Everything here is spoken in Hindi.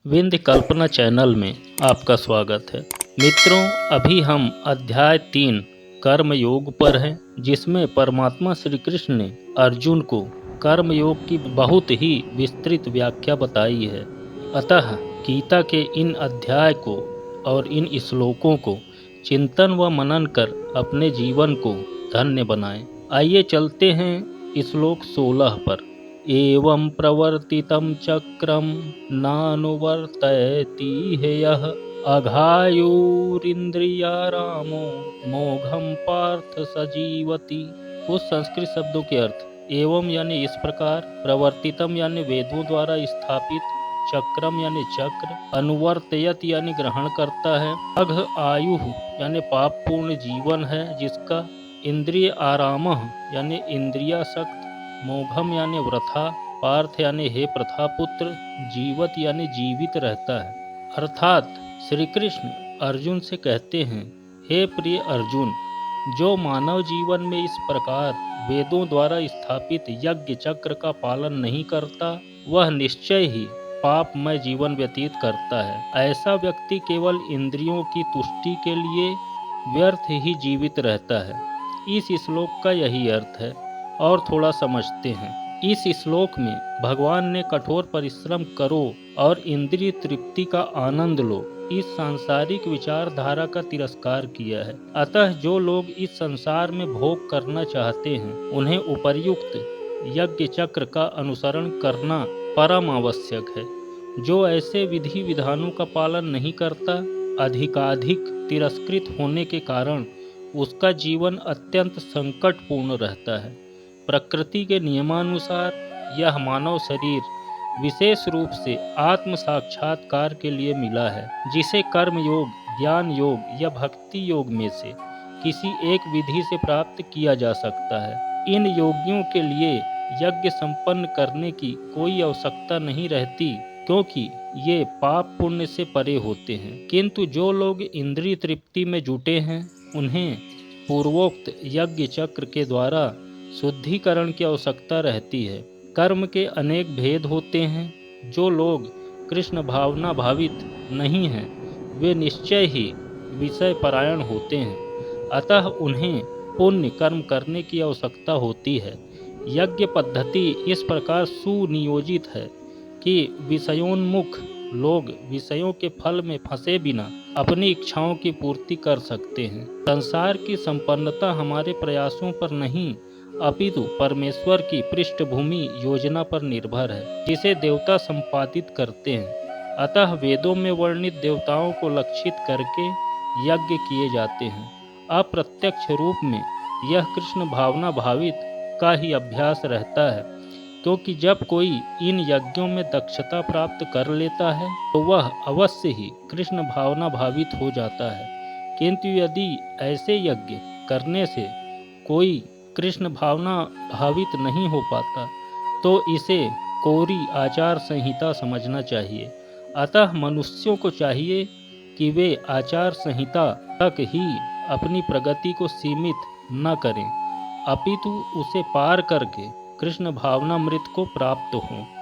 विंध्य कल्पना चैनल में आपका स्वागत है। मित्रों, अभी हम अध्याय 3 कर्म योग पर हैं, जिसमें परमात्मा श्री कृष्ण ने अर्जुन को कर्म योग की बहुत ही विस्तृत व्याख्या बताई है। अतः गीता के इन अध्याय को और इन श्लोकों को चिंतन व मनन कर अपने जीवन को धन्य बनाएं। आइए चलते हैं श्लोक 16 पर। एवं प्रवर्तितं चक्रं नानुवर्तयति यः अघायुरिन्द्रियारामो मोघम पार्थ सजीवति। कुछ संस्कृत शब्दों के अर्थ। एवं यानी इस प्रकार, प्रवर्तितम यानी वेदों द्वारा स्थापित, चक्रम यानी चक्र, अनुवर्तयत यानी ग्रहण करता है, अघ आयु यानी पाप पूर्ण जीवन है जिसका, इंद्रिय आरामः यानी इंद्रियासक्त, मोघम यानी वृथा, पार्थ यानी हे प्रथा पुत्र, जीवत यानी जीवित रहता है। अर्थात श्री कृष्ण अर्जुन से कहते हैं, हे प्रिय अर्जुन, जो मानव जीवन में इस प्रकार वेदों द्वारा स्थापित यज्ञ चक्र का पालन नहीं करता, वह निश्चय ही पापमय जीवन व्यतीत करता है। ऐसा व्यक्ति केवल इंद्रियों की तुष्टि के लिए व्यर्थ ही जीवित रहता है। इस श्लोक का यही अर्थ है। और थोड़ा समझते हैं। इस श्लोक में भगवान ने कठोर परिश्रम करो और इंद्रिय तृप्ति का आनंद लो, इस सांसारिक विचारधारा का तिरस्कार किया है। अतः जो लोग इस संसार में भोग करना चाहते हैं, उन्हें उपर्युक्त यज्ञ चक्र का अनुसरण करना परम आवश्यक है। जो ऐसे विधि विधानों का पालन नहीं करता, अधिकाधिक तिरस्कृत होने के कारण उसका जीवन अत्यंत संकटपूर्ण रहता है। प्रकृति के नियमानुसार यह मानव शरीर विशेष रूप से आत्म साक्षात्कार के लिए मिला है, जिसे कर्म योग, ज्ञान योग या भक्ति योग में से किसी एक विधि से प्राप्त किया जा सकता है। इन योगियों के लिए यज्ञ संपन्न करने की कोई आवश्यकता नहीं रहती, क्योंकि ये पाप पुण्य से परे होते हैं। किंतु जो लोग इंद्रिय तृप्ति में जुटे हैं, उन्हें पूर्वोक्त यज्ञ चक्र के द्वारा शुद्धिकरण की आवश्यकता रहती है। कर्म के अनेक भेद होते हैं। जो लोग कृष्ण भावना भावित नहीं हैं, वे निश्चय ही विषय परायण होते हैं। अतः उन्हें पुण्य कर्म करने की आवश्यकता होती है। यज्ञ पद्धति इस प्रकार सुनियोजित है कि विषयोन्मुख लोग विषयों के फल में फंसे बिना अपनी इच्छाओं की पूर्ति कर सकते हैं। संसार की संपन्नता हमारे प्रयासों पर नहीं, अपितु परमेश्वर की पृष्ठभूमि योजना पर निर्भर है, जिसे देवता संपादित करते हैं। अतः वेदों में वर्णित देवताओं को लक्षित करके यज्ञ किए जाते हैं। अप्रत्यक्ष रूप में यह कृष्ण भावना भावित का ही अभ्यास रहता है, क्योंकि जब कोई इन यज्ञों में दक्षता प्राप्त कर लेता है, तो वह अवश्य ही कृष्ण भावना भावित हो जाता है। किंतु यदि ऐसे यज्ञ करने से कोई कृष्ण भावना भावित नहीं हो पाता, तो इसे कोरी आचार संहिता समझना चाहिए। अतः मनुष्यों को चाहिए कि वे आचार संहिता तक ही अपनी प्रगति को सीमित न करें, अपितु उसे पार करके कृष्ण भावनामृत को प्राप्त हों।